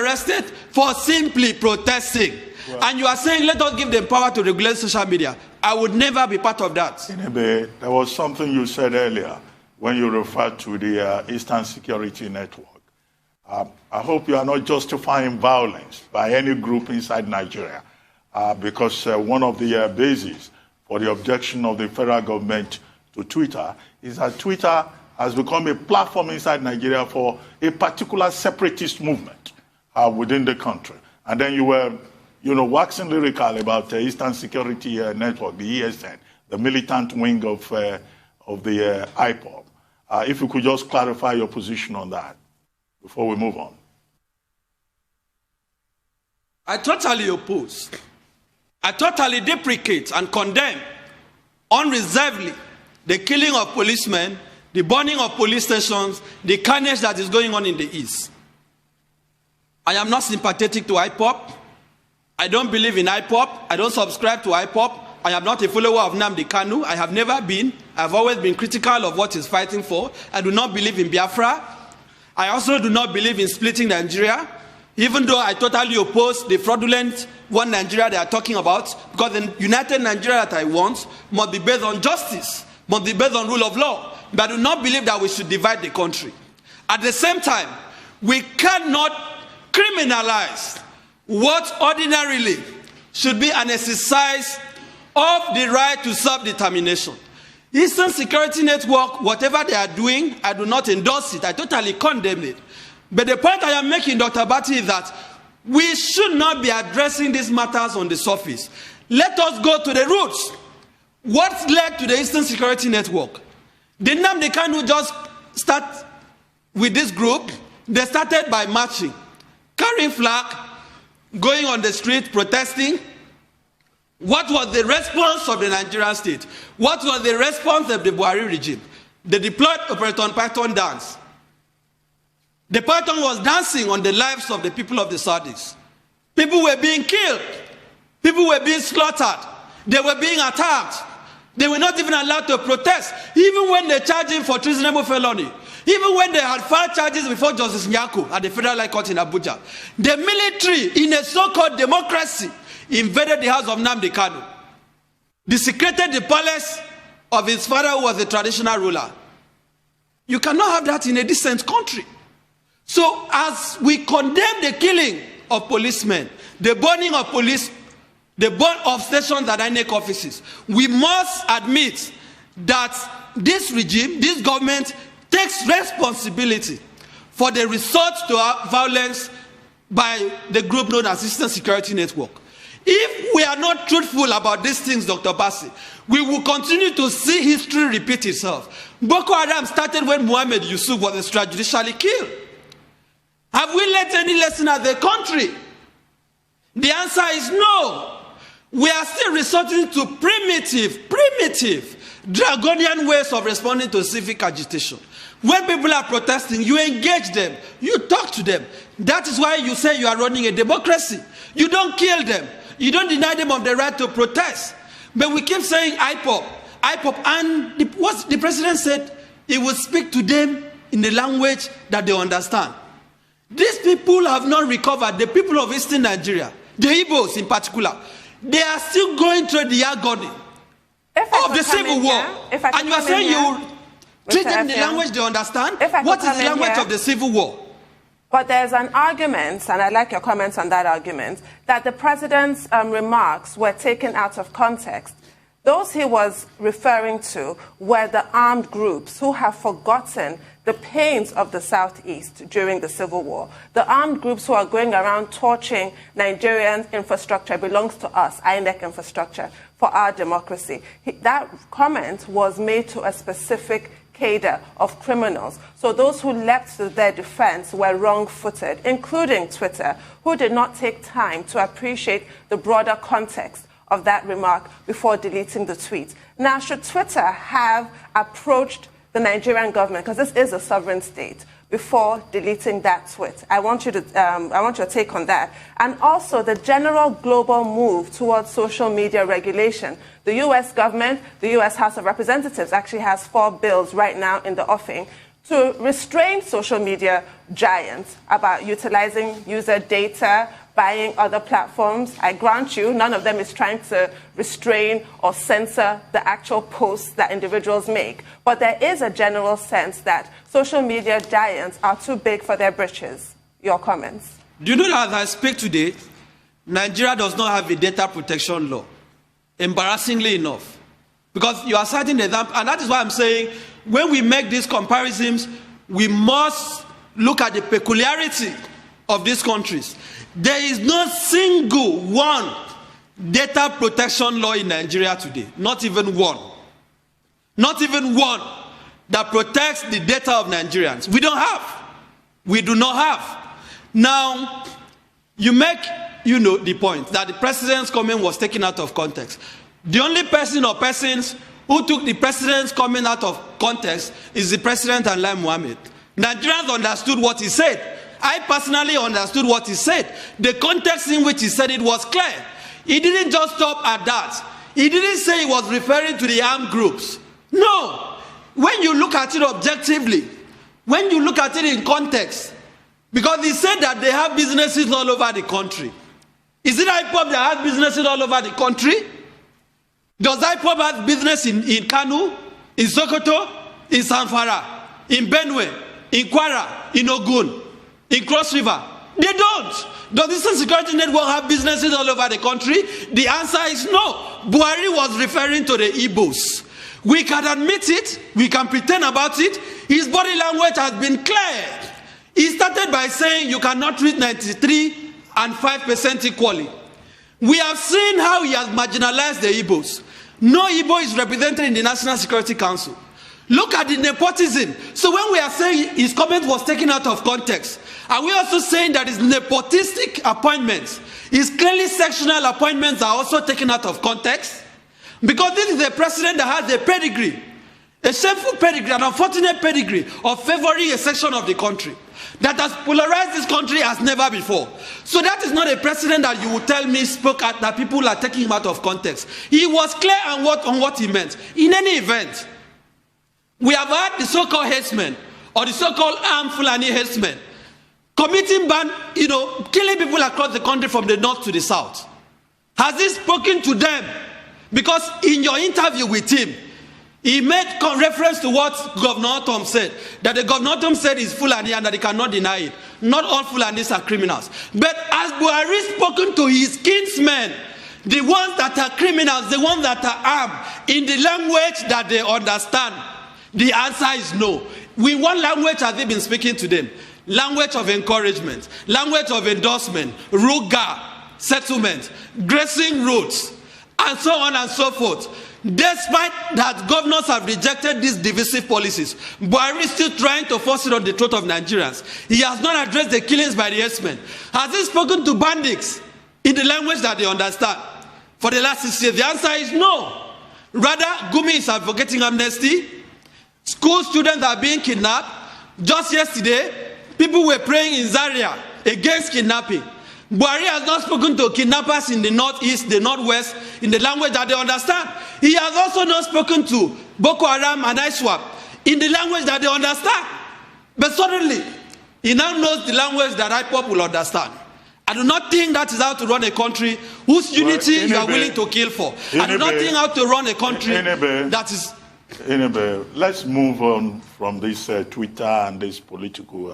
arrested for simply protesting. Well, and you are saying, let us give them power to regulate social media. I would never be part of that. Inebe, there was something you said earlier when you referred to the Eastern Security Network. I hope you are not justifying violence by any group inside Nigeria, because one of the bases for the objection of the federal government to Twitter is that Twitter has become a platform inside Nigeria for a particular separatist movement within the country. And then you were, waxing lyrical about the Eastern Security Network, the ESN, the militant wing of the IPOB. If you could just clarify your position on that before we move on. I totally oppose. I totally deprecate and condemn unreservedly the killing of policemen, the burning of police stations, the carnage that is going on in the East. I am not sympathetic to IPOB. I don't believe in IPOB. I don't subscribe to IPOB. I am not a follower of Nnamdi Kanu. I have never been. I've always been critical of what he's fighting for. I do not believe in Biafra. I also do not believe in splitting Nigeria, even though I totally oppose the fraudulent one Nigeria they are talking about, because the united Nigeria that I want must be based on justice, must be based on rule of law. But I do not believe that we should divide the country. At the same time, we cannot criminalize what ordinarily should be an exercise of the right to self-determination. Eastern Security Network, whatever they are doing, I do not endorse it. I totally condemn it. But the point I am making, Dr. Bati, is that we should not be addressing these matters on the surface. Let us go to the roots. What led to the Eastern Security Network? The Nnamdi Kanu just start with this group. They started by marching, carrying flag, going on the street, protesting. What was the response of the Nigerian state? What was the response of the Buhari regime? They deployed Operation Python dance. The Python was dancing on the lives of the people of the Southeast. People were being killed. People were being slaughtered. They were being attacked. They were not even allowed to protest, even when they charged him for treasonable felony. Even when they had filed charges before Justice Nyako at the Federal High Court in Abuja. The military, in a so-called democracy, invaded the house of Nnamdi Kanu, desecrated the palace of his father, who was a traditional ruler. You cannot have that in a decent country. So as we condemn the killing of policemen, the burning of police, the burn of stations and INEC offices, we must admit that this regime, this government, takes responsibility for the resort to violence by the group known as Eastern Security Network. If we are not truthful about these things, Dr. Bassi, we will continue to see history repeat itself. Boko Haram started when Muhammad Yusuf was extrajudicially killed. Have we learned any lesson as a country? The answer is no. We are still resorting to primitive, draconian ways of responding to civic agitation. When people are protesting, you engage them, you talk to them. That is why you say you are running a democracy. You don't kill them. You don't deny them of the right to protest. But we keep saying IPOB, and what the president said, he will speak to them in the language that they understand. These people have not recovered. The people of Eastern Nigeria, the Igbos in particular, they are still going through the agony of the civil war. And you are saying you treat them in the language they understand? What is the language of the civil war? But there's an argument, and I'd like your comments on that argument, that the president's remarks were taken out of context. Those he was referring to were the armed groups who have forgotten the pains of the Southeast during the Civil War. The armed groups who are going around torching Nigerian infrastructure belongs to us, INEC infrastructure, for our democracy. That comment was made to a specific cadre of criminals. So those who leapt to their defense were wrong-footed, including Twitter, who did not take time to appreciate the broader context of that remark before deleting the tweet. Now, should Twitter have approached the Nigerian government, because this is a sovereign state, before deleting that tweet? I want your take on that. And also the general global move towards social media regulation. The U.S. government, the U.S. House of Representatives actually has 4 bills right now in the offing to restrain social media giants about utilizing user data, buying other platforms. I grant you, none of them is trying to restrain or censor the actual posts that individuals make. But there is a general sense that social media giants are too big for their britches. Your comments? Do you know that as I speak today, Nigeria does not have a data protection law, embarrassingly enough. Because you are citing the example, and that is why I'm saying when we make these comparisons, we must look at the peculiarity of these countries. There is no single one data protection law in Nigeria today. Not even one. Not even one that protects the data of Nigerians. We don't have. We do not have. Now, you make, the point that the president's comment was taken out of context. The only person or persons who took the president's comment out of context is the president and Lai Mohammed. Nigerians understood what he said. I personally understood what he said. The context in which he said it was clear. He didn't just stop at that. He didn't say he was referring to the armed groups. No. When you look at it objectively, when you look at it in context, because he said that they have businesses all over the country. Is it IPOB that has businesses all over the country? Does IPOB have business in Kano, in Sokoto, in Zamfara, in Benue, in Kwara, in Ogun, in Cross River? They don't. Does the Eastern Security Network have businesses all over the country? The answer is no. Buhari was referring to the Igbos. We can admit it. We can pretend about it. His body language has been clear. He started by saying you cannot treat 93 and 5% equally. We have seen how he has marginalized the Igbos. No Igbo is represented in the National Security Council. Look at the nepotism. So when we are saying his comment was taken out of context, are we also saying that his nepotistic appointments, his clearly sectional appointments are also taken out of context? Because this is a president that has a pedigree, a shameful pedigree, an unfortunate pedigree of favoring a section of the country that has polarized this country as never before. So that is not a precedent that you would tell me spoke at that people are taking him out of context. He was clear on what he meant. In any event, we have had the so-called herdsmen or the so-called armed Fulani herdsmen committing killing people across the country from the north to the south. Has he spoken to them? Because in your interview with him, he made reference to what Governor Tom said, that the Governor Tom said is Fulani and that he cannot deny it. Not all Fulanis are criminals. But as Buhari spoken to his kinsmen, the ones that are criminals, the ones that are armed, in the language that they understand, the answer is no. In what language has he been speaking to them? Language of encouragement, language of endorsement, ruga, settlement, grazing roads, and so on and so forth. Despite that governors have rejected these divisive policies, Buhari is still trying to force it on the throat of Nigerians. He has not addressed the killings by the herdsmen. Has he spoken to bandits in the language that they understand? For the last 6 years, the answer is no. Rather, Gumi is advocating amnesty. School students are being kidnapped. Just yesterday, people were praying in Zaria against kidnapping. Buhari has not spoken to kidnappers in the northeast, the northwest, in the language that they understand. He has also not spoken to Boko Haram and ISWAP in the language that they understand. But suddenly, he now knows the language that IPOB will understand. I do not think that is how to run a country whose unity you are willing to kill for. I do not think how to run a country that is... Let's move on from this Twitter and this political